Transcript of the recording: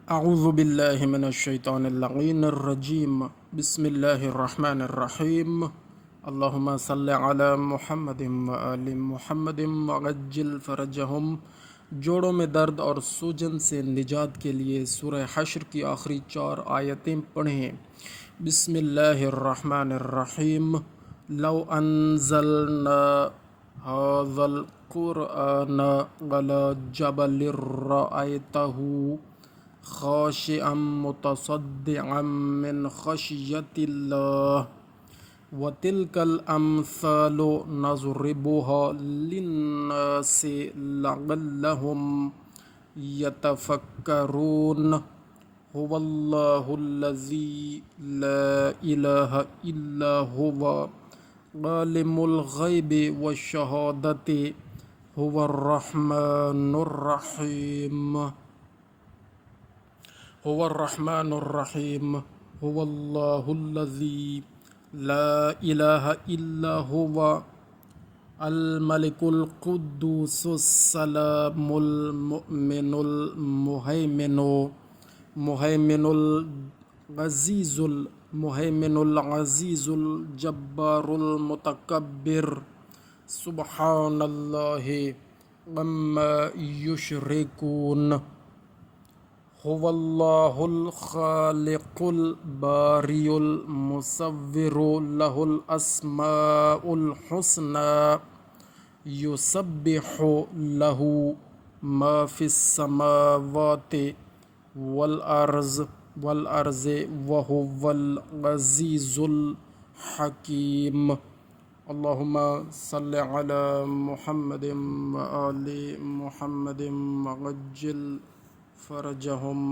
अऊज़ु बिल्लाहि मिनश्शैतानिर्रजीम बिस्मिल्लाहिर्रहमानिर्रहीम अल्लाहुम्मा सल्लि अला मुहम्मदिन व आलि मुहम्मदिन वअज्जिल फरजहुम। जोड़ों में दर्द और सूजन से निजात के लिए सूरह हश्र की आखिरी 4 आयतें पढ़ें। बिस्मिल्लाहिर्रहमानिर्रहीम। लौ अंज़लना हाज़ल क़ुरआन अला जबलिर रअयतहु ख़ाशिअम मुतसद्दिअम मिन ख़शियतिल्लाह व तिलकल अम्सालु नज़रिबुहा लिन्नासि लअल्लहुम यतफ़क्करून। हुवल्लाहुल्लज़ी ला इलाहा इल्ला हुवा आलिमुल ग़ैबि वश्शहादति हुवर्रहमानुर्रहीम। हुवर्रहमानुर्रहीम। हुवल्लाहुल्लज़ी ला इलाहा इल्ला हुवा अल मलिकुल कुद्दूसुस सलामुल मुमिनुल मुहैमिनुल अज़ीज़ुल जब्बारुल मुतकब्बिर। सुब्हानल्लाहि अम्मा युशरिकून। हुवल्लाहुल खालिकुल बारिउल मुसव्विरु लहुल अस्माउल हुस्ना युसब्बिहु लहू मा फिस समावाति वल अर्ज़ि व हुवल अज़ीज़ुल हकीम। अल्लाहुम्मा सल्लि अला मुहम्मदिन व आलि मुहम्मदिन वअज्जिल फरजहुम।